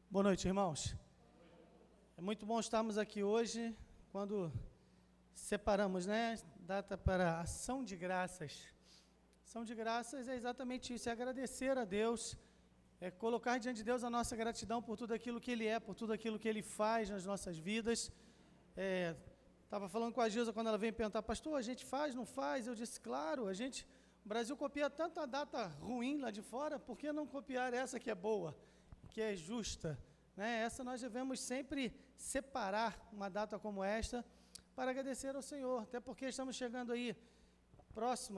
Boa noite, irmãos. É muito bom estarmos aqui hoje, quando separamos, data para ação de graças. Ação de graças é exatamente isso, é agradecer a Deus, é colocar diante de Deus a nossa gratidão por tudo aquilo que Ele é, por tudo aquilo que Ele faz nas nossas vidas. Estava falando com a Gilza quando ela veio me perguntar, pastor, a gente faz, não faz? Eu disse, claro, o Brasil copia tanta data ruim lá de fora, por que não copiar essa que é boa, que é justa? Essa nós devemos sempre separar uma data como esta para agradecer ao Senhor, até porque estamos chegando aí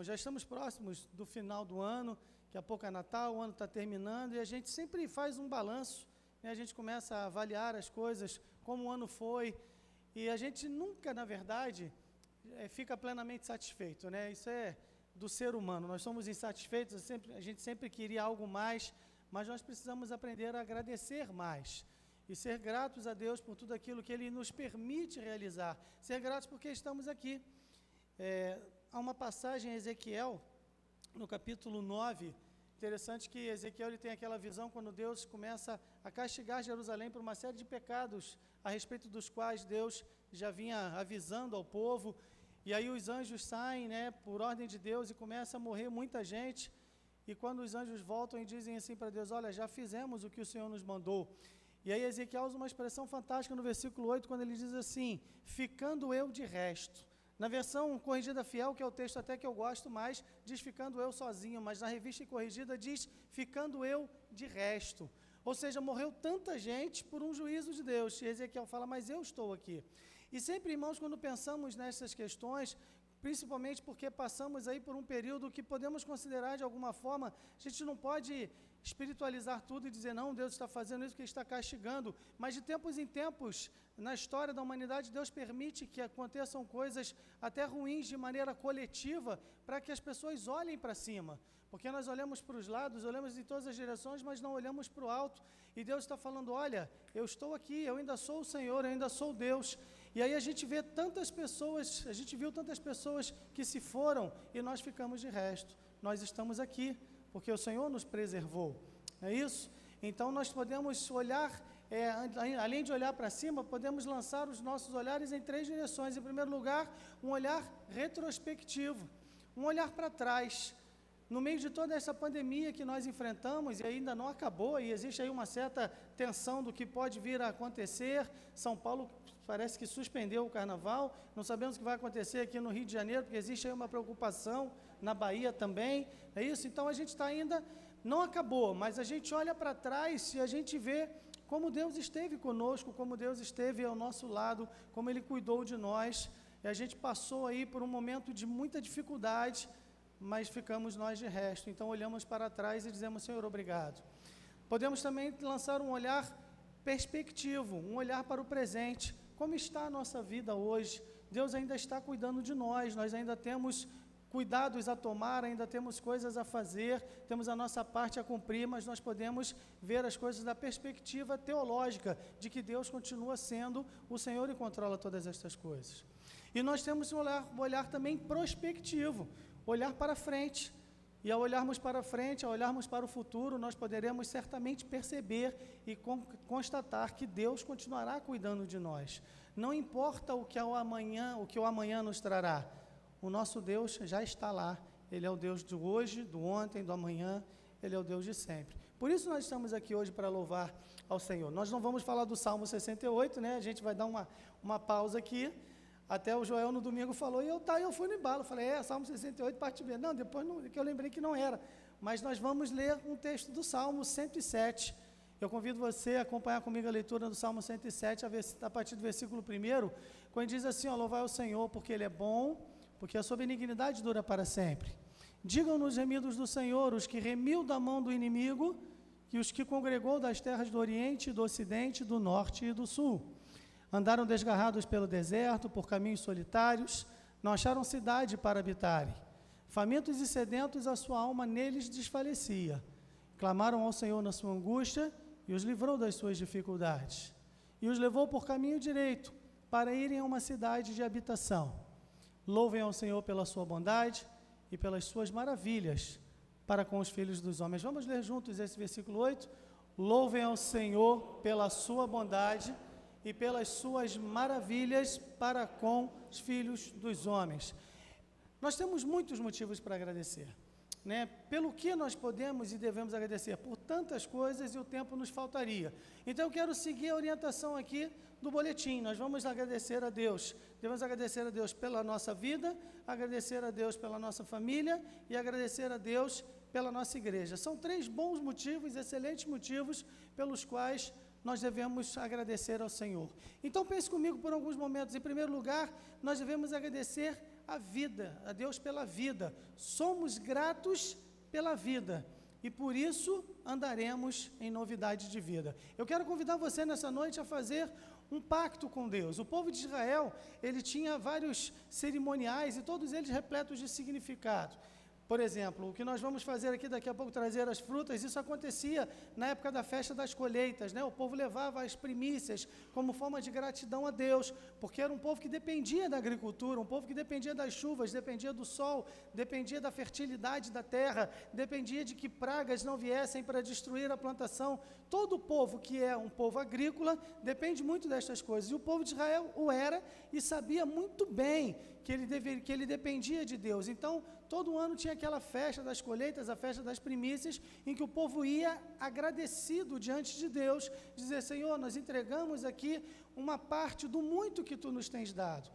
já estamos próximos do final do ano, daqui a pouco é Natal, o ano está terminando e a gente sempre faz um balanço, a gente começa a avaliar as coisas, como o ano foi, e a gente nunca, na verdade, fica plenamente satisfeito, Isso é do ser humano, nós somos insatisfeitos, a gente sempre queria algo mais, mas nós precisamos aprender a agradecer mais e ser gratos a Deus por tudo aquilo que Ele nos permite realizar, ser gratos porque estamos aqui. Há uma passagem em Ezequiel, no capítulo 9, interessante que Ezequiel ele tem aquela visão quando Deus começa a castigar Jerusalém por uma série de pecados, a respeito dos quais Deus já vinha avisando ao povo, e aí os anjos saem, por ordem de Deus, e começa a morrer muita gente, e quando os anjos voltam e dizem assim para Deus, olha, já fizemos o que o Senhor nos mandou. E aí Ezequiel usa uma expressão fantástica no versículo 8, quando ele diz assim, ficando eu de resto. Na versão corrigida fiel, que é o texto até que eu gosto mais, diz ficando eu sozinho, mas na revista corrigida diz ficando eu de resto. Ou seja, morreu tanta gente por um juízo de Deus. E Ezequiel fala, mas eu estou aqui. E sempre, irmãos, quando pensamos nessas questões, principalmente porque passamos aí por um período que podemos considerar de alguma forma, a gente não pode espiritualizar tudo e dizer, não, Deus está fazendo isso porque está castigando, mas de tempos em tempos, na história da humanidade, Deus permite que aconteçam coisas até ruins de maneira coletiva, para que as pessoas olhem para cima, porque nós olhamos para os lados, olhamos em todas as direções, mas não olhamos para o alto, e Deus está falando, olha, eu estou aqui, eu ainda sou o Senhor, eu ainda sou Deus, e aí a gente viu tantas pessoas que se foram, e nós ficamos de resto, nós estamos aqui, porque o Senhor nos preservou, é isso? Então nós podemos olhar, além de olhar para cima, podemos lançar os nossos olhares em três direções. Em primeiro lugar, um olhar retrospectivo, um olhar para trás. No meio de toda essa pandemia que nós enfrentamos, e ainda não acabou, e existe aí uma certa tensão do que pode vir a acontecer, São Paulo parece que suspendeu o carnaval, não sabemos o que vai acontecer aqui no Rio de Janeiro, porque existe aí uma preocupação, na Bahia também, é isso? Então a gente está ainda, não acabou, mas a gente olha para trás e a gente vê como Deus esteve conosco, como Deus esteve ao nosso lado, como Ele cuidou de nós, e a gente passou aí por um momento de muita dificuldade, mas ficamos nós de resto, então olhamos para trás e dizemos, Senhor, obrigado. Podemos também lançar um olhar perspectivo, um olhar para o presente, como está a nossa vida hoje, Deus ainda está cuidando de nós ainda temos cuidados a tomar, ainda temos coisas a fazer, temos a nossa parte a cumprir, mas nós podemos ver as coisas da perspectiva teológica, de que Deus continua sendo o Senhor e controla todas estas coisas. E nós temos um olhar também prospectivo, olhar para frente, e ao olharmos para frente, ao olharmos para o futuro, nós poderemos certamente perceber e constatar que Deus continuará cuidando de nós. Não importa o que o amanhã nos trará, o nosso Deus já está lá, Ele é o Deus do hoje, do ontem, do amanhã, Ele é o Deus de sempre. Por isso nós estamos aqui hoje para louvar ao Senhor. Nós não vamos falar do Salmo 68, a gente vai dar uma pausa aqui. Até o Joel no domingo falou, e eu fui no embalo, falei, Salmo 68, parte B. Não, depois que eu lembrei que não era. Mas nós vamos ler um texto do Salmo 107. Eu convido você a acompanhar comigo a leitura do Salmo 107, a partir do versículo 1, quando diz assim, louvai ao Senhor, porque Ele é bom, porque a sua benignidade dura para sempre. Digam nos remidos do Senhor, os que remiu da mão do inimigo, e os que congregou das terras do Oriente, do Ocidente, do Norte e do Sul. Andaram desgarrados pelo deserto, por caminhos solitários, não acharam cidade para habitarem. Famintos e sedentos, a sua alma neles desfalecia. Clamaram ao Senhor na sua angústia e os livrou das suas dificuldades. E os levou por caminho direito, para irem a uma cidade de habitação. Louvem ao Senhor pela sua bondade e pelas suas maravilhas para com os filhos dos homens. Vamos ler juntos esse versículo 8. Louvem ao Senhor pela sua bondade e pelas suas maravilhas para com os filhos dos homens. Nós temos muitos motivos para agradecer, né? Pelo que nós podemos e devemos agradecer? Por tantas coisas, e o tempo nos faltaria. Então eu quero seguir a orientação aqui do boletim. Nós vamos agradecer a Deus. Devemos agradecer a Deus pela nossa vida, agradecer a Deus pela nossa família e agradecer a Deus pela nossa igreja. São 3 bons motivos, excelentes motivos, pelos quais nós devemos agradecer ao Senhor. Então pense comigo por alguns momentos. Em primeiro lugar, nós devemos agradecer a vida, a Deus pela vida. Somos gratos pela vida e por isso andaremos em novidade de vida. Eu quero convidar você nessa noite a fazer um pacto com Deus. O povo de Israel, ele tinha vários cerimoniais e todos eles repletos de significado. Por exemplo, o que nós vamos fazer aqui daqui a pouco, trazer as frutas, isso acontecia na época da festa das colheitas, né? O povo levava as primícias como forma de gratidão a Deus, porque era um povo que dependia da agricultura, um povo que dependia das chuvas, dependia do sol, dependia da fertilidade da terra, dependia de que pragas não viessem para destruir a plantação. Todo povo que é um povo agrícola depende muito destas coisas, e o povo de Israel o era e sabia muito bem que ele dependia de Deus. Então, todo ano tinha aquela festa das colheitas, a festa das primícias, em que o povo ia agradecido diante de Deus, dizer: Senhor, nós entregamos aqui uma parte do muito que Tu nos tens dado,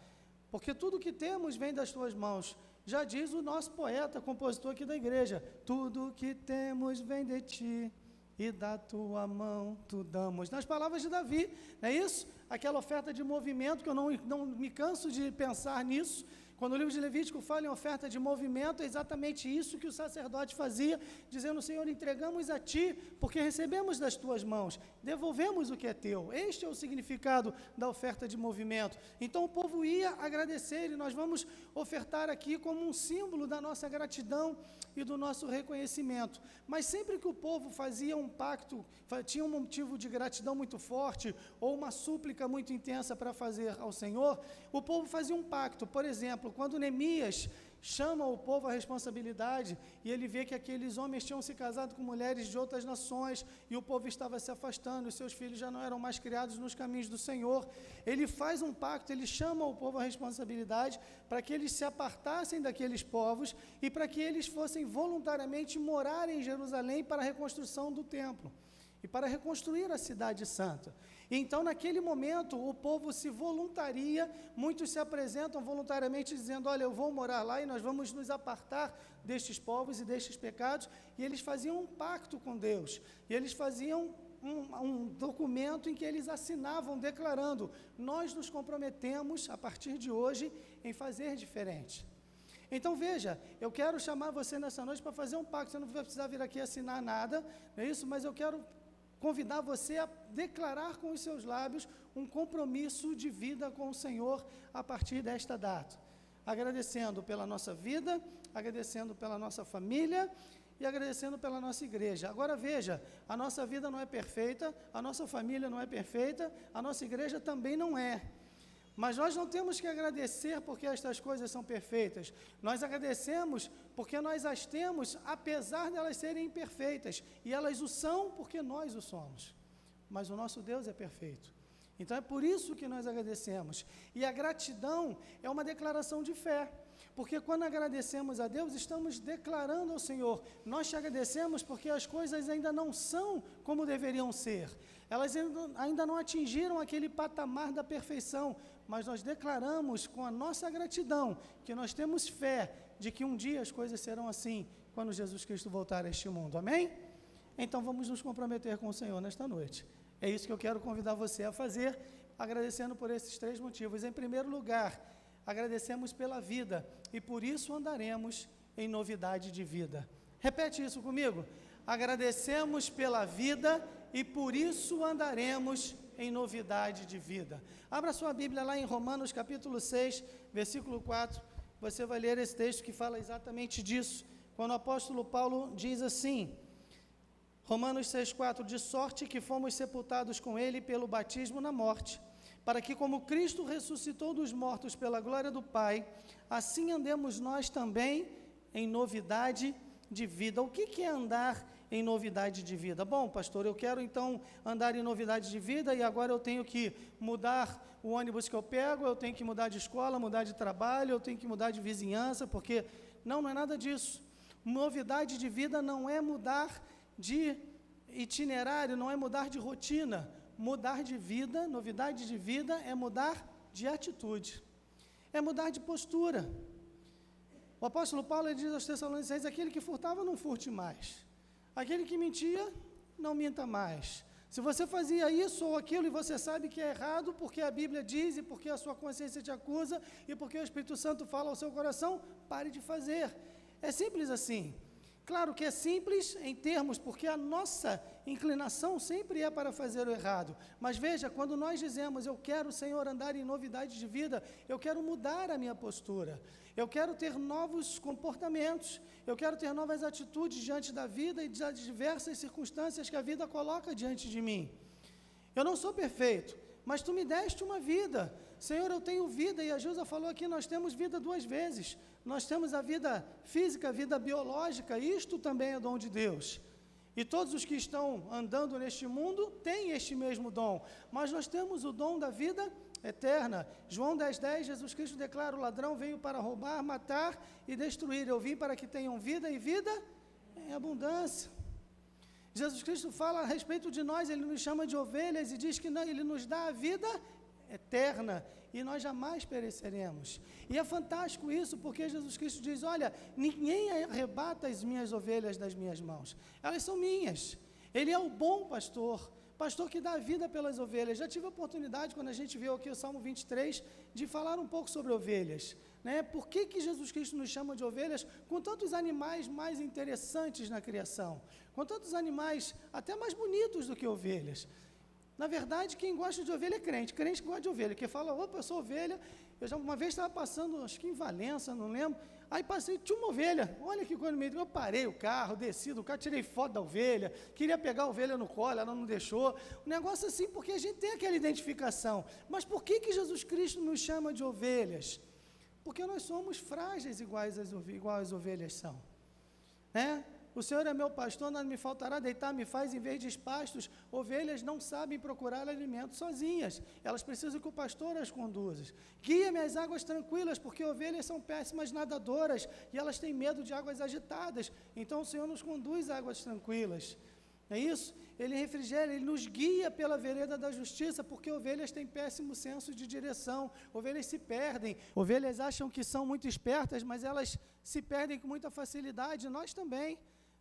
porque tudo que temos vem das Tuas mãos. Já diz o nosso poeta, compositor aqui da igreja: tudo que temos vem de Ti, e da Tua mão Tu damos. Nas palavras de Davi, não é isso? Aquela oferta de movimento, que eu não me canso de pensar nisso. Quando o livro de Levítico fala em oferta de movimento, é exatamente isso que o sacerdote fazia, dizendo: Senhor, entregamos a Ti, porque recebemos das Tuas mãos, devolvemos o que é Teu. Este é o significado da oferta de movimento. Então o povo ia agradecer, e nós vamos ofertar aqui como um símbolo da nossa gratidão e do nosso reconhecimento. Mas sempre que o povo fazia um pacto, tinha um motivo de gratidão muito forte, ou uma súplica muito intensa para fazer ao Senhor, o povo fazia um pacto. Por exemplo, quando Neemias chama o povo à responsabilidade, e ele vê que aqueles homens tinham se casado com mulheres de outras nações, e o povo estava se afastando, os seus filhos já não eram mais criados nos caminhos do Senhor, ele faz um pacto, ele chama o povo à responsabilidade, para que eles se apartassem daqueles povos, e para que eles fossem voluntariamente morar em Jerusalém para a reconstrução do templo, e para reconstruir a cidade santa. Então, naquele momento, o povo se voluntaria, muitos se apresentam voluntariamente dizendo: olha, eu vou morar lá e nós vamos nos apartar destes povos e destes pecados, e eles faziam um pacto com Deus, e eles faziam um documento em que eles assinavam, declarando: nós nos comprometemos, a partir de hoje, em fazer diferente. Então veja, eu quero chamar você nessa noite para fazer um pacto. Você não vai precisar vir aqui assinar nada, não é isso? Mas eu quero convidar você a declarar com os seus lábios um compromisso de vida com o Senhor a partir desta data, agradecendo pela nossa vida, agradecendo pela nossa família e agradecendo pela nossa igreja. Agora veja, a nossa vida não é perfeita, a nossa família não é perfeita, a nossa igreja também não é. Mas nós não temos que agradecer porque estas coisas são perfeitas. Nós agradecemos porque nós as temos, apesar de elas serem imperfeitas. E elas o são porque nós o somos. Mas o nosso Deus é perfeito. Então é por isso que nós agradecemos. E a gratidão é uma declaração de fé. Porque quando agradecemos a Deus, estamos declarando ao Senhor: nós te agradecemos porque as coisas ainda não são como deveriam ser. Elas ainda não atingiram aquele patamar da perfeição, mas nós declaramos com a nossa gratidão que nós temos fé de que um dia as coisas serão assim, quando Jesus Cristo voltar a este mundo. Amém? Então vamos nos comprometer com o Senhor nesta noite. É isso que eu quero convidar você a fazer, agradecendo por esses 3 motivos. Em primeiro lugar, agradecemos pela vida, e por isso andaremos em novidade de vida. Repete isso comigo: agradecemos pela vida e por isso andaremos em novidade de vida. Abra sua Bíblia lá em Romanos capítulo 6, versículo 4, você vai ler esse texto que fala exatamente disso, quando o apóstolo Paulo diz assim, Romanos 6,4, de sorte que fomos sepultados com ele pelo batismo na morte, para que como Cristo ressuscitou dos mortos pela glória do Pai, assim andemos nós também em novidade de vida. O que é andar em novidade de vida. Bom, pastor, eu quero então andar em novidade de vida e agora eu tenho que mudar o ônibus que eu pego, eu tenho que mudar de escola, mudar de trabalho, eu tenho que mudar de vizinhança, porque não é nada disso. Novidade de vida não é mudar de itinerário, não é mudar de rotina. Mudar de vida, novidade de vida é mudar de atitude, é mudar de postura. O apóstolo Paulo ele diz aos Tessalonicenses: aquele que furtava, não furte mais. Aquele que mentia, não minta mais. Se você fazia isso ou aquilo e você sabe que é errado, porque a Bíblia diz, e porque a sua consciência te acusa, e porque o Espírito Santo fala ao seu coração, pare de fazer. É simples assim. Claro que é simples em termos, porque a nossa inclinação sempre é para fazer o errado. Mas veja, quando nós dizemos, eu quero, Senhor, andar em novidade de vida, eu quero mudar a minha postura, eu quero ter novos comportamentos, eu quero ter novas atitudes diante da vida e das diversas circunstâncias que a vida coloca diante de mim. Eu não sou perfeito, mas Tu me deste uma vida. Senhor, eu tenho vida, e a Gilza falou aqui, nós temos vida duas vezes. Nós temos a vida física, a vida biológica, isto também é dom de Deus. E todos os que estão andando neste mundo têm este mesmo dom, mas nós temos o dom da vida eterna. João 10:10, Jesus Cristo declara: o ladrão veio para roubar, matar e destruir. Eu vim para que tenham vida e vida em abundância. Jesus Cristo fala a respeito de nós, Ele nos chama de ovelhas e diz que Ele nos dá a vida eterna e nós jamais pereceremos. E é fantástico isso, porque Jesus Cristo diz: olha, ninguém arrebata as minhas ovelhas das minhas mãos, elas são minhas. Ele é o bom pastor, pastor que dá vida pelas ovelhas. Já tive a oportunidade, quando a gente viu aqui o Salmo 23, de falar um pouco sobre ovelhas, né? Por que Jesus Cristo nos chama de ovelhas com tantos animais mais interessantes na criação, com tantos animais até mais bonitos do que ovelhas? Na verdade, quem gosta de ovelha é crente que gosta de ovelha, que fala: opa, eu sou ovelha. Eu já uma vez estava passando, acho que em Valença, não lembro, aí passei, tinha uma ovelha, olha que coisa meio, eu parei o carro, desci do carro, tirei foto da ovelha, queria pegar a ovelha no colo, ela não deixou, um negócio assim, porque a gente tem aquela identificação. Mas por que Jesus Cristo nos chama de ovelhas? Porque nós somos frágeis igual as ovelhas são, né? O Senhor é meu pastor, não me faltará deitar, me faz em verdes pastos. Ovelhas não sabem procurar alimento sozinhas, elas precisam que o pastor as conduza. Guia-me às águas tranquilas, porque ovelhas são péssimas nadadoras e elas têm medo de águas agitadas. Então o Senhor nos conduz a águas tranquilas. É isso? Ele refrigera, Ele nos guia pela vereda da justiça, porque ovelhas têm péssimo senso de direção, ovelhas se perdem, ovelhas acham que são muito espertas, mas elas se perdem com muita facilidade, nós também.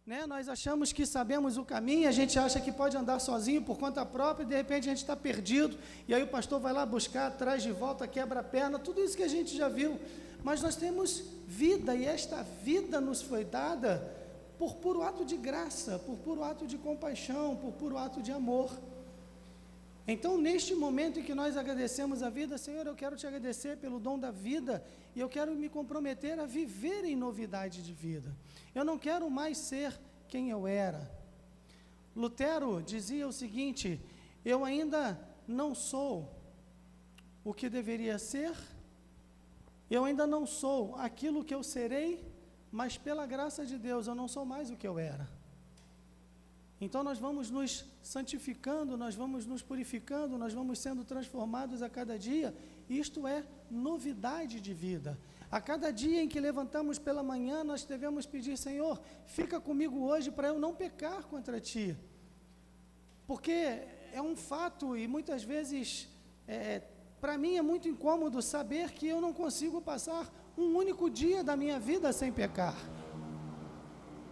Né? Nós achamos que sabemos o caminho, a gente acha que pode andar sozinho por conta própria, e de repente a gente está perdido, e aí o pastor vai lá buscar, traz de volta, quebra a perna, tudo isso que a gente já viu. Mas nós temos vida, e esta vida nos foi dada por puro ato de graça, por puro ato de compaixão, por puro ato de amor. Então, neste momento em que nós agradecemos a vida, Senhor, eu quero Te agradecer pelo dom da vida, e eu quero me comprometer a viver em novidade de vida. Eu não quero mais ser quem eu era. Lutero dizia o seguinte: eu ainda não sou o que deveria ser, eu ainda não sou aquilo que eu serei, mas pela graça de Deus eu não sou mais o que eu era. Então nós vamos nos santificando, nós vamos nos purificando, nós vamos sendo transformados a cada dia. Isto é novidade de vida. A cada dia em que levantamos pela manhã, nós devemos pedir: Senhor, fica comigo hoje para eu não pecar contra Ti. Porque é um fato, e muitas vezes, para mim é muito incômodo saber que eu não consigo passar um único dia da minha vida sem pecar.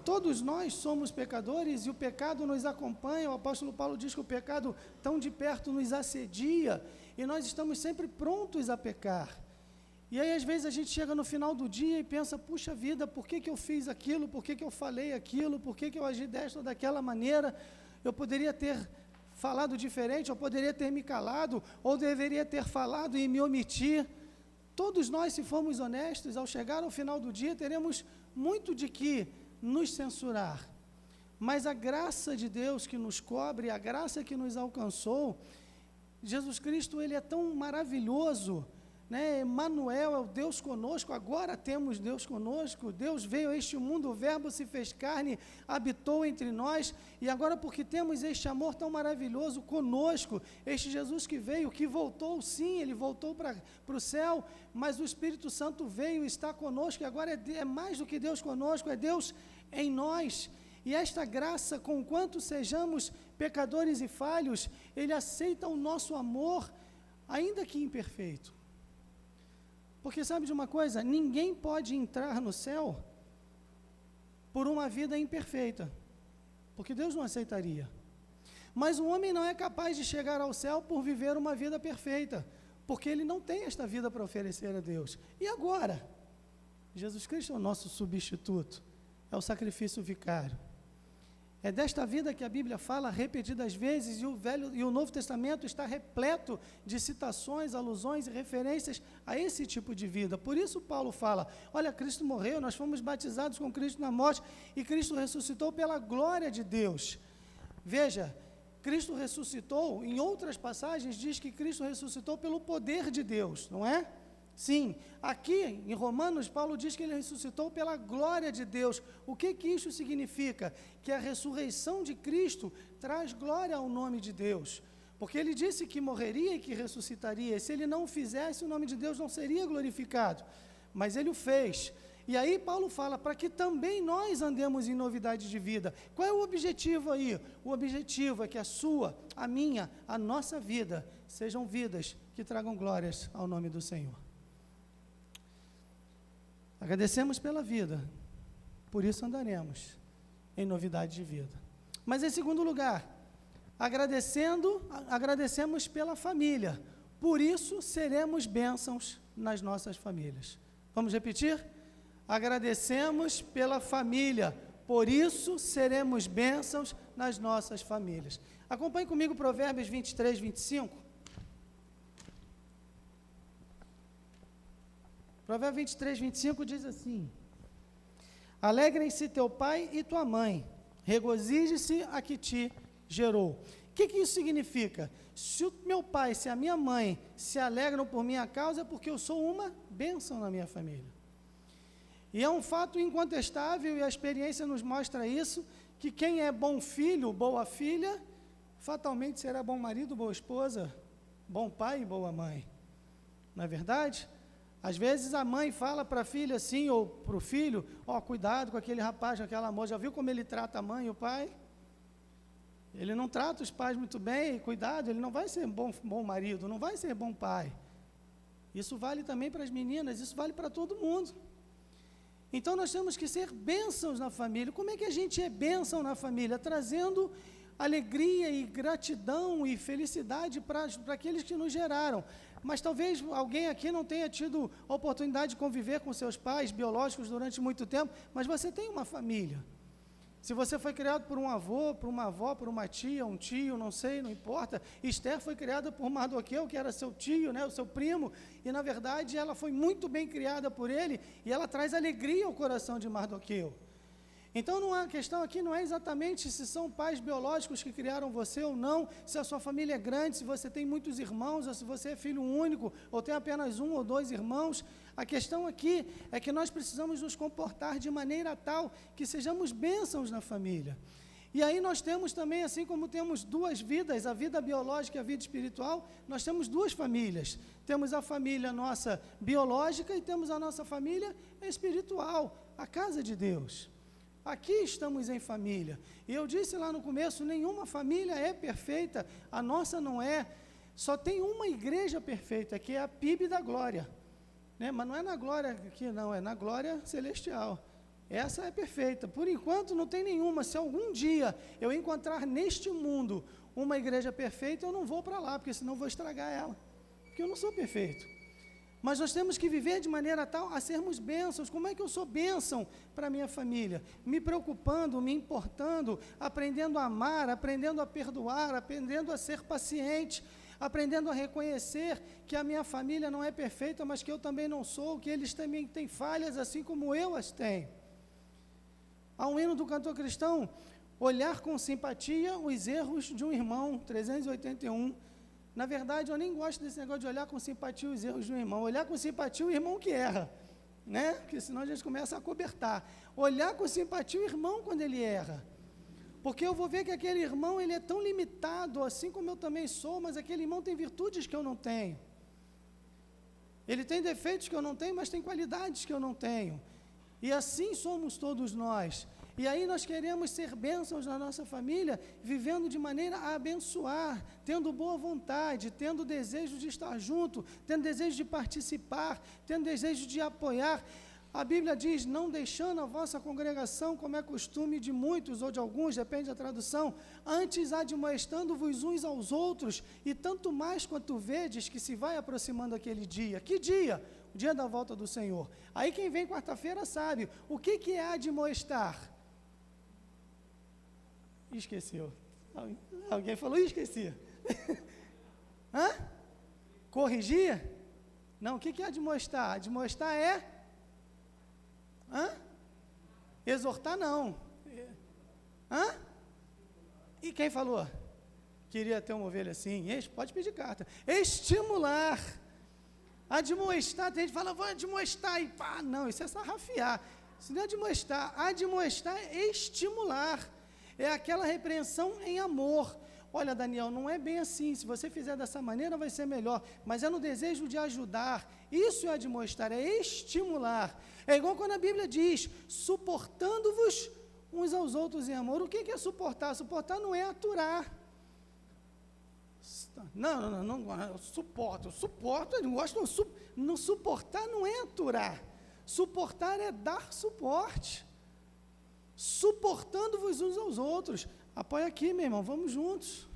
Todos nós somos pecadores e o pecado nos acompanha. O apóstolo Paulo diz que o pecado tão de perto nos assedia e nós estamos sempre prontos a pecar. E aí às vezes a gente chega no final do dia e pensa: puxa vida, por que eu fiz aquilo, por que eu falei aquilo, por que eu agi desta ou daquela maneira? Eu poderia ter falado diferente, eu poderia ter me calado, ou deveria ter falado e me omitir. Todos nós, se formos honestos, ao chegar ao final do dia, teremos muito de que nos censurar, mas a graça de Deus que nos cobre, a graça que nos alcançou, Jesus Cristo, Ele é tão maravilhoso, né? Emanuel é o Deus conosco, agora temos Deus conosco, Deus veio a este mundo, o Verbo se fez carne, habitou entre nós, e agora porque temos este amor tão maravilhoso conosco, este Jesus que veio, que voltou, sim, ele voltou para o céu, mas o Espírito Santo veio e está conosco, e agora é mais do que Deus conosco, é Deus em nós. E esta graça, conquanto sejamos pecadores e falhos, ele aceita o nosso amor, ainda que imperfeito. Porque sabe de uma coisa? Ninguém pode entrar no céu por uma vida imperfeita, porque Deus não aceitaria. Mas o homem não é capaz de chegar ao céu por viver uma vida perfeita, porque ele não tem esta vida para oferecer a Deus. E agora? Jesus Cristo é o nosso substituto, é o sacrifício vicário. É desta vida que a Bíblia fala repetidas vezes, e o Velho e o Novo Testamento está repleto de citações, alusões e referências a esse tipo de vida. Por isso Paulo fala, olha, Cristo morreu, nós fomos batizados com Cristo na morte, e Cristo ressuscitou pela glória de Deus. Veja, Cristo ressuscitou, em outras passagens diz que Cristo ressuscitou pelo poder de Deus, não é? Sim, aqui em Romanos, Paulo diz que ele ressuscitou pela glória de Deus. O que isso significa? Que a ressurreição de Cristo traz glória ao nome de Deus. Porque ele disse que morreria e que ressuscitaria. E se ele não o fizesse, o nome de Deus não seria glorificado. Mas ele o fez. E aí Paulo fala, para que também nós andemos em novidade de vida. Qual é o objetivo aí? O objetivo é que a sua, a minha, a nossa vida, sejam vidas que tragam glórias ao nome do Senhor. Agradecemos pela vida, por isso andaremos em novidade de vida. Mas em segundo lugar, agradecemos pela família, por isso seremos bênçãos nas nossas famílias. Vamos repetir? Agradecemos pela família, por isso seremos bênçãos nas nossas famílias. Acompanhe comigo Provérbios 23, 25. Provérbios 23, 25 diz assim: alegrem-se teu pai e tua mãe, regozije-se a que te gerou. O que isso significa? Se o meu pai, se a minha mãe se alegram por minha causa, é porque eu sou uma bênção na minha família. E é um fato incontestável, e a experiência nos mostra isso, que quem é bom filho, boa filha, fatalmente será bom marido, boa esposa, bom pai e boa mãe. Não é verdade? Às vezes a mãe fala para a filha assim, ou para o filho, cuidado com aquele rapaz, com aquela moça, já viu como ele trata a mãe e o pai? Ele não trata os pais muito bem, cuidado, ele não vai ser bom marido, não vai ser bom pai. Isso vale também para as meninas, isso vale para todo mundo. Então nós temos que ser bênçãos na família. Como é que a gente é bênção na família? Trazendo alegria e gratidão e felicidade para aqueles que nos geraram. Mas talvez alguém aqui não tenha tido a oportunidade de conviver com seus pais biológicos durante muito tempo, mas você tem uma família. Se você foi criado por um avô, por uma avó, por uma tia, um tio, não sei, não importa. Esther foi criada por Mardoqueu, que era seu tio, né, o seu primo, e na verdade ela foi muito bem criada por ele, e ela traz alegria ao coração de Mardoqueu. Então a questão aqui não é exatamente se são pais biológicos que criaram você ou não, se a sua família é grande, se você tem muitos irmãos, ou se você é filho único, ou tem apenas um ou dois irmãos. A questão aqui é que nós precisamos nos comportar de maneira tal que sejamos bênçãos na família. E aí nós temos também, assim como temos duas vidas, a vida biológica e a vida espiritual, nós temos duas famílias. Temos a família nossa biológica e temos a nossa família espiritual, a casa de Deus. Aqui estamos em família. E eu disse lá no começo, nenhuma família é perfeita, a nossa não é. Só tem uma igreja perfeita, que é a PIB da glória. Né? Mas não é na glória aqui, não, é na glória celestial. Essa é perfeita. Por enquanto não tem nenhuma. Se algum dia eu encontrar neste mundo uma igreja perfeita, eu não vou para lá, porque senão vou estragar ela. Porque eu não sou perfeito. Mas nós temos que viver de maneira tal a sermos bênçãos. Como é que eu sou bênção para a minha família? Me preocupando, me importando, aprendendo a amar, aprendendo a perdoar, aprendendo a ser paciente, aprendendo a reconhecer que a minha família não é perfeita, mas que eu também não sou, que eles também têm falhas, assim como eu as tenho. Há um hino do cantor cristão, olhar com simpatia os erros de um irmão, 381, Na verdade, eu nem gosto desse negócio de olhar com simpatia os erros do irmão. Olhar com simpatia o irmão que erra, né? Porque senão a gente começa a acobertar. Olhar com simpatia o irmão quando ele erra. Porque eu vou ver que aquele irmão, ele é tão limitado, assim como eu também sou, mas aquele irmão tem virtudes que eu não tenho. Ele tem defeitos que eu não tenho, mas tem qualidades que eu não tenho. E assim somos todos nós. E aí nós queremos ser bênçãos na nossa família, vivendo de maneira a abençoar, tendo boa vontade, tendo desejo de estar junto, tendo desejo de participar, tendo desejo de apoiar. A Bíblia diz, não deixando a vossa congregação, como é costume de muitos ou de alguns, depende da tradução, antes admoestando-vos uns aos outros, e tanto mais quanto vedes que se vai aproximando aquele dia. Que dia? O dia da volta do Senhor. Aí quem vem quarta-feira sabe, o que é admoestar? Esqueceu. Alguém falou, esqueci. Hã? Corrigir? Não, o que é admoestar? Admoestar é... Hã? Exortar não. Hã? E quem falou? Queria ter uma ovelha assim. Pode pedir carta. Estimular. Admoestar, tem gente que fala, vou admoestar e pá. Não, isso é sarrafiar. Isso não é admoestar. Admoestar é estimular. É aquela repreensão em amor. Olha, Daniel, não é bem assim. Se você fizer dessa maneira, vai ser melhor. Mas é no desejo de ajudar. Isso é admoestar, é estimular. É igual quando a Bíblia diz, suportando-vos uns aos outros em amor. O que é suportar? Suportar não é aturar. Não, eu suporto, eu não gosto, não suportar não é aturar. Suportar é dar suporte. Suportando-vos uns aos outros. Apoia aqui, meu irmão, vamos juntos.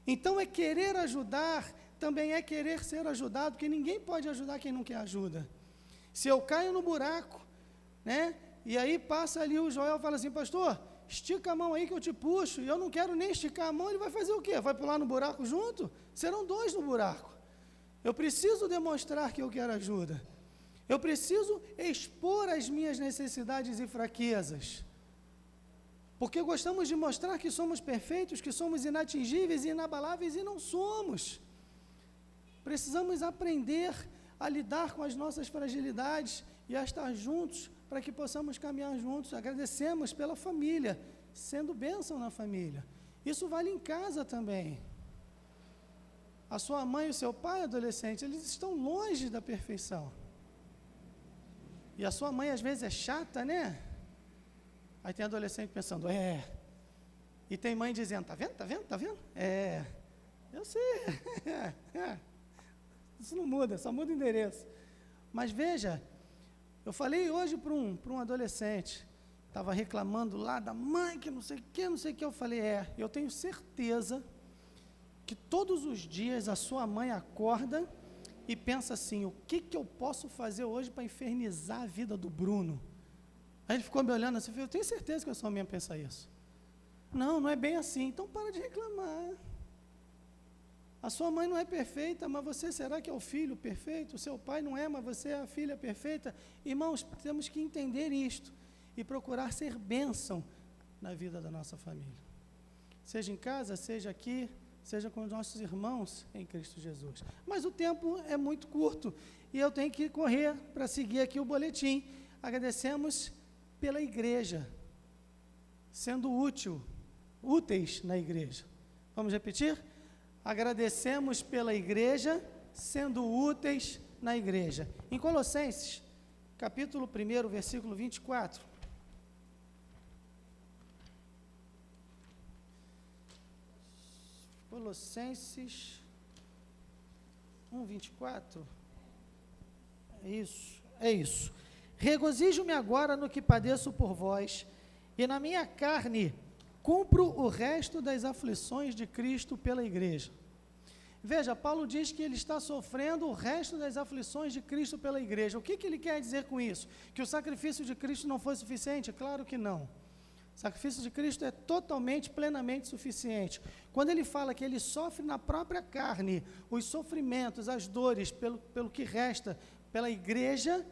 Então é querer ajudar, também é querer ser ajudado, porque ninguém pode ajudar quem não quer ajuda. Se eu caio no buraco, né, e aí passa ali o Joel e fala assim, pastor, estica a mão aí que eu te puxo, e eu não quero nem esticar a mão, ele vai fazer o quê? Vai pular no buraco junto? Serão dois no buraco. Eu preciso demonstrar que eu quero ajuda. Eu preciso expor as minhas necessidades e fraquezas. Porque gostamos de mostrar que somos perfeitos, que somos inatingíveis e inabaláveis, e não somos. Precisamos aprender a lidar com as nossas fragilidades e a estar juntos para que possamos caminhar juntos. Agradecemos pela família, sendo bênção na família. Isso vale em casa também. A sua mãe e o seu pai, adolescente, eles estão longe da perfeição. E a sua mãe às vezes é chata, né? Aí tem adolescente pensando, E tem mãe dizendo, tá vendo? Eu sei. Isso não muda, só muda o endereço. Mas veja, eu falei hoje para um adolescente, estava reclamando lá da mãe, que não sei o que. Eu falei, eu tenho certeza que todos os dias a sua mãe acorda e pensa assim, o que eu posso fazer hoje para infernizar a vida do Bruno? Aí ele ficou me olhando assim, eu tenho certeza que a sua mãe pensa isso. Não é bem assim, então para de reclamar. A sua mãe não é perfeita, mas você será que é o filho perfeito? O seu pai não é, mas você é a filha perfeita? Irmãos, temos que entender isto e procurar ser bênção na vida da nossa família. Seja em casa, seja aqui, seja com os nossos irmãos em Cristo Jesus. Mas o tempo é muito curto e eu tenho que correr para seguir aqui o boletim. Agradecemos pela igreja, sendo úteis na igreja. Vamos repetir? Agradecemos pela igreja, sendo úteis na igreja. Em Colossenses, capítulo 1, versículo 24. Colossenses 1, 24. É isso. Regozijo-me agora no que padeço por vós, e na minha carne cumpro o resto das aflições de Cristo pela igreja. Veja, Paulo diz que ele está sofrendo o resto das aflições de Cristo pela igreja. O que ele quer dizer com isso? Que o sacrifício de Cristo não foi suficiente? Claro que não. O sacrifício de Cristo é totalmente, plenamente suficiente. Quando ele fala que ele sofre na própria carne os sofrimentos, as dores, pelo que resta, pela igreja,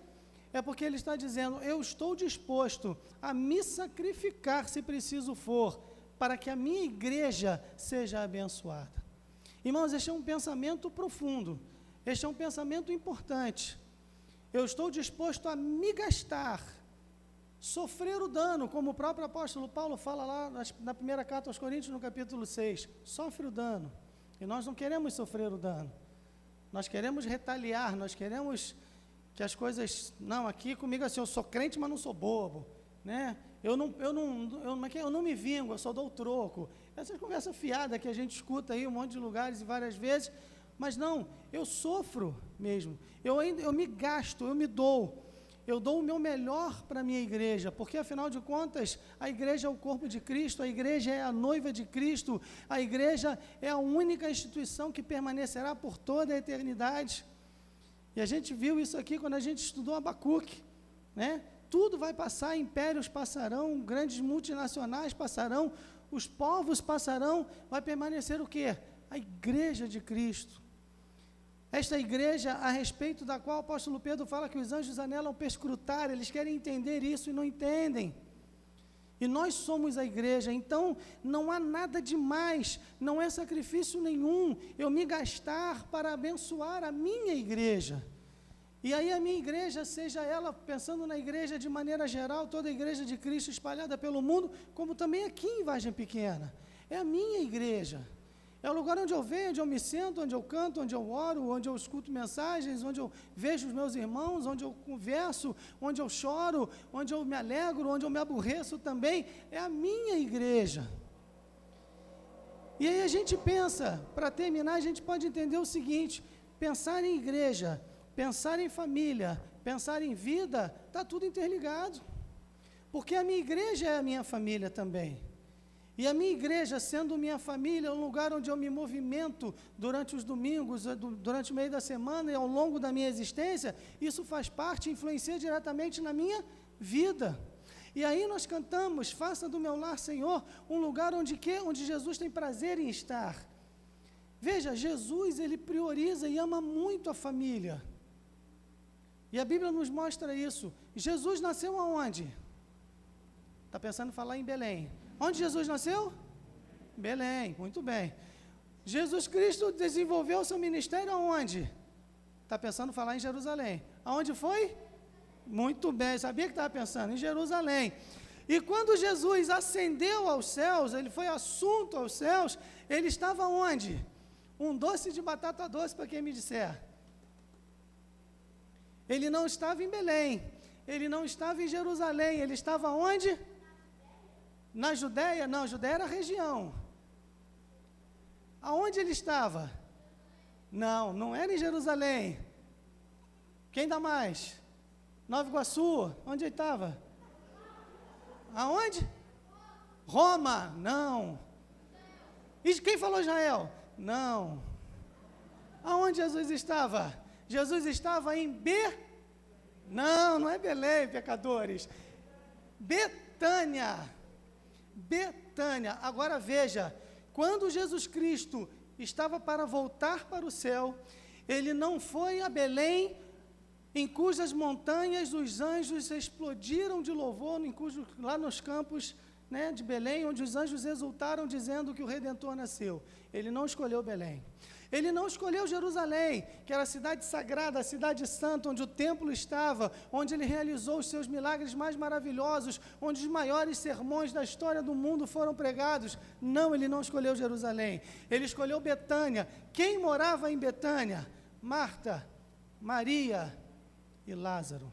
é porque ele está dizendo, eu estou disposto a me sacrificar, se preciso for, para que a minha igreja seja abençoada. Irmãos, este é um pensamento profundo, este é um pensamento importante. Eu estou disposto a me gastar, sofrer o dano, como o próprio apóstolo Paulo fala lá na primeira carta aos Coríntios, no capítulo 6, sofre o dano, e nós não queremos sofrer o dano, nós queremos retaliar, nós queremos que as coisas, não, aqui comigo assim, eu sou crente, mas não sou bobo, né? Eu não me vingo, eu só dou o troco. Essas conversas fiadas que a gente escuta aí em um monte de lugares e várias vezes, mas não, eu sofro mesmo, eu me gasto, eu dou o meu melhor para a minha igreja, porque afinal de contas, a igreja é o corpo de Cristo, a igreja é a noiva de Cristo, a igreja é a única instituição que permanecerá por toda a eternidade. E a gente viu isso aqui quando a gente estudou Abacuque, né? Tudo vai passar, impérios passarão, grandes multinacionais passarão, os povos passarão, vai permanecer o quê? A igreja de Cristo. Esta igreja, a respeito da qual o apóstolo Pedro fala que os anjos anelam perscrutar, eles querem entender isso e não entendem. E nós somos a igreja, então não há nada demais, não é sacrifício nenhum eu me gastar para abençoar a minha igreja. E aí a minha igreja, seja ela, pensando na igreja de maneira geral, toda a igreja de Cristo espalhada pelo mundo, como também aqui em Vargem Pequena, é a minha igreja. É o lugar onde eu venho, onde eu me sento, onde eu canto, onde eu oro, onde eu escuto mensagens, onde eu vejo os meus irmãos, onde eu converso, onde eu choro, onde eu me alegro, onde eu me aborreço também. É a minha igreja. E aí a gente pensa, para terminar, a gente pode entender o seguinte: pensar em igreja, pensar em família, pensar em vida, está tudo interligado. Porque a minha igreja é a minha família também. E a minha igreja, sendo minha família, é um lugar onde eu me movimento durante os domingos, durante o meio da semana e ao longo da minha existência, isso faz parte, influencia diretamente na minha vida. E aí nós cantamos, faça do meu lar, Senhor, um lugar onde Jesus tem prazer em estar. Veja, Jesus, ele prioriza e ama muito a família. E a Bíblia nos mostra isso. Jesus nasceu aonde? Está pensando em falar em Belém. Onde Jesus nasceu? Belém, muito bem. Jesus Cristo desenvolveu seu ministério aonde? Está pensando em falar em Jerusalém. Aonde foi? Muito bem, sabia que estava pensando? Em Jerusalém. E quando Jesus ascendeu aos céus, ele foi assunto aos céus, ele estava onde? Um doce de batata doce para quem me disser. Ele não estava em Belém, ele não estava em Jerusalém, ele estava onde? Na Judéia? Não, Judéia era a região. Aonde ele estava? Não, não era em Jerusalém. Quem dá mais? Nova Iguaçu, onde ele estava? Aonde? Roma, não. E quem falou Israel? Não. Aonde Jesus estava? Jesus estava em Não é Belém, pecadores. Betânia. Agora veja, quando Jesus Cristo estava para voltar para o céu, ele não foi a Belém, em cujas montanhas os anjos explodiram de louvor, lá nos campos, né, de Belém, onde os anjos exultaram dizendo que o Redentor nasceu. Ele não escolheu Belém. Ele não escolheu Jerusalém, que era a cidade sagrada, a cidade santa, onde o templo estava, onde ele realizou os seus milagres mais maravilhosos, onde os maiores sermões da história do mundo foram pregados. Não, ele não escolheu Jerusalém. Ele escolheu Betânia. Quem morava em Betânia? Marta, Maria e Lázaro.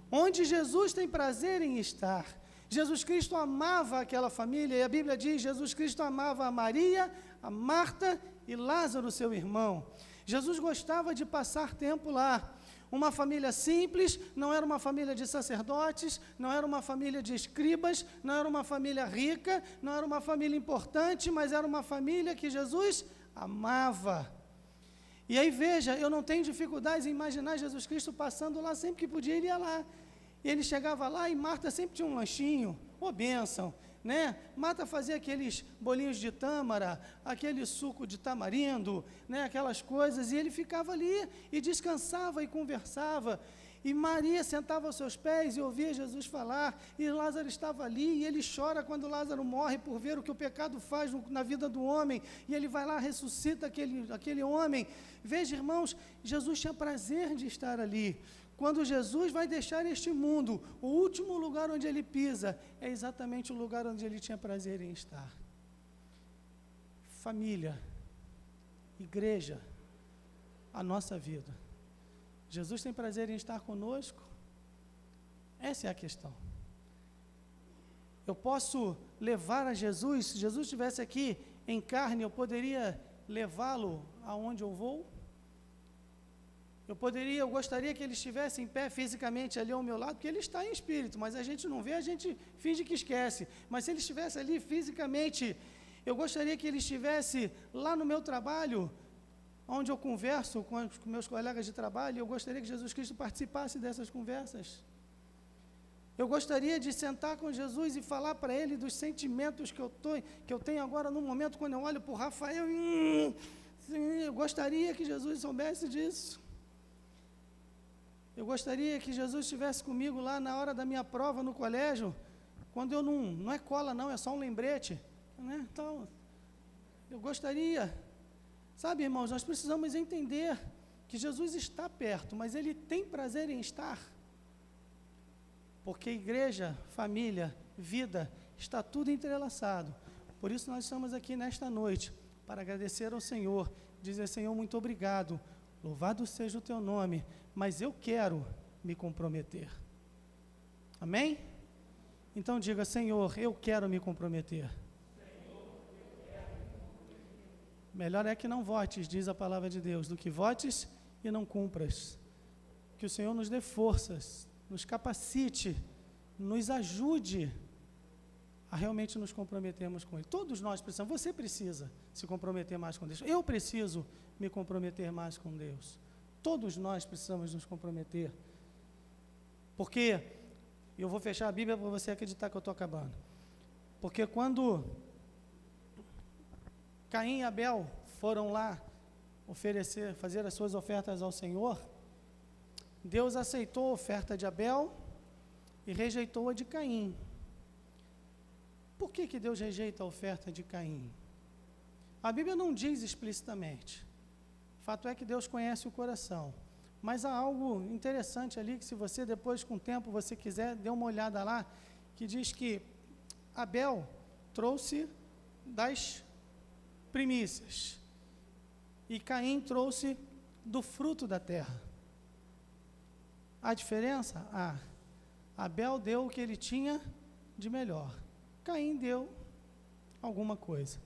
Onde Jesus tem prazer em estar. Jesus Cristo amava aquela família, e a Bíblia diz, Jesus Cristo amava a Maria, a Marta e Lázaro, seu irmão. Jesus gostava de passar tempo lá. Uma família simples, não era uma família de sacerdotes, não era uma família de escribas, não era uma família rica, não era uma família importante, mas era uma família que Jesus amava. E aí veja, eu não tenho dificuldades em imaginar Jesus Cristo passando lá, sempre que podia ele ia lá. E ele chegava lá e Marta sempre tinha um lanchinho, bênção, né? Marta fazia aqueles bolinhos de tâmara, aquele suco de tamarindo, né? Aquelas coisas, e ele ficava ali e descansava e conversava. E Maria sentava aos seus pés e ouvia Jesus falar, e Lázaro estava ali, e ele chora quando Lázaro morre por ver o que o pecado faz na vida do homem, e ele vai lá, ressuscita aquele homem. Veja, irmãos, Jesus tinha prazer de estar ali. Quando Jesus vai deixar este mundo, o último lugar onde ele pisa, é exatamente o lugar onde ele tinha prazer em estar. Família, igreja, a nossa vida. Jesus tem prazer em estar conosco? Essa é a questão. Eu posso levar a Jesus, se Jesus estivesse aqui em carne, eu poderia levá-lo aonde eu vou? Eu gostaria que ele estivesse em pé fisicamente ali ao meu lado, porque ele está em espírito, mas a gente não vê, a gente finge que esquece. Mas se ele estivesse ali fisicamente, eu gostaria que ele estivesse lá no meu trabalho, onde eu converso com meus colegas de trabalho, eu gostaria que Jesus Cristo participasse dessas conversas. Eu gostaria de sentar com Jesus e falar para ele dos sentimentos que eu tenho agora no momento, quando eu olho para o Rafael, eu gostaria que Jesus soubesse disso. Eu gostaria que Jesus estivesse comigo lá na hora da minha prova no colégio, quando eu não é cola não, é só um lembrete, né? Então, eu gostaria. Sabe, irmãos, nós precisamos entender que Jesus está perto, mas Ele tem prazer em estar. Porque igreja, família, vida, está tudo entrelaçado. Por isso nós estamos aqui nesta noite, para agradecer ao Senhor, dizer, Senhor, muito obrigado, louvado seja o Teu nome, mas eu quero me comprometer. Amém? Então diga, Senhor, eu quero me comprometer. Melhor é que não votes, diz a palavra de Deus, do que votes e não cumpras. Que o Senhor nos dê forças, nos capacite, nos ajude a realmente nos comprometermos com Ele. Todos nós precisamos, você precisa se comprometer mais com Deus. Eu preciso me comprometer mais com Deus. Todos nós precisamos nos comprometer. Porque, eu vou fechar a Bíblia para você acreditar que eu estou acabando. Porque quando Caim e Abel foram lá fazer as suas ofertas ao Senhor, Deus aceitou a oferta de Abel e rejeitou a de Caim. Por que Deus rejeita a oferta de Caim? A Bíblia não diz explicitamente. O fato é que Deus conhece o coração. Mas há algo interessante ali, que se você depois, com o tempo, você quiser, dê uma olhada lá, que diz que Abel trouxe das primícias e Caim trouxe do fruto da terra. A diferença? Abel deu o que ele tinha de melhor. Caim deu alguma coisa.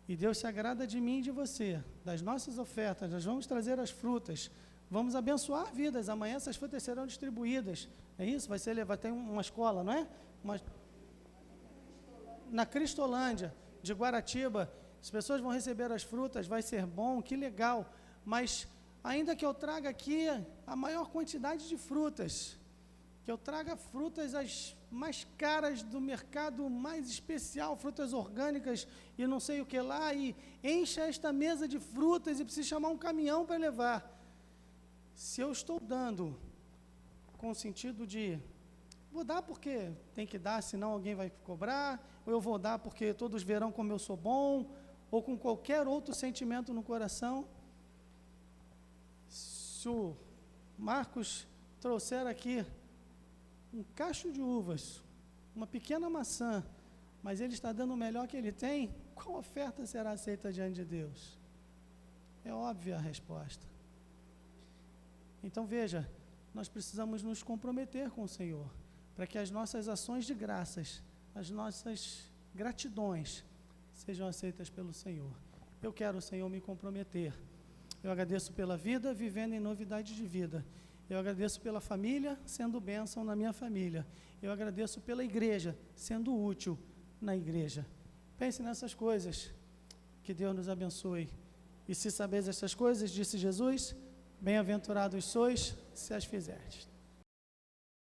E Deus se agrada de mim e de você, das nossas ofertas. Nós vamos trazer as frutas, vamos abençoar vidas. Amanhã essas frutas serão distribuídas. É isso? Vai ter uma escola, não é? Na Cristolândia de Guaratiba, as pessoas vão receber as frutas, vai ser bom, que legal. Mas ainda que eu traga aqui a maior quantidade de frutas, que eu traga frutas as mais caras do mercado, mais especial, frutas orgânicas e não sei o que lá, e encha esta mesa de frutas e precisa chamar um caminhão para levar. Se eu estou dando com o sentido de vou dar porque tem que dar, senão alguém vai cobrar, ou eu vou dar porque todos verão como eu sou bom, ou com qualquer outro sentimento no coração, se o Marcos trouxer aqui um cacho de uvas, uma pequena maçã, mas ele está dando o melhor que ele tem, qual oferta será aceita diante de Deus? É óbvia a resposta. Então veja, nós precisamos nos comprometer com o Senhor, para que as nossas ações de graças, as nossas gratidões, sejam aceitas pelo Senhor. Eu quero, Senhor, me comprometer. Eu agradeço pela vida, vivendo em novidade de vida. Eu agradeço pela família, sendo bênção na minha família. Eu agradeço pela igreja, sendo útil na igreja. Pense nessas coisas. Que Deus nos abençoe. E se sabeis estas coisas, disse Jesus, bem-aventurados sois, se as fizerdes.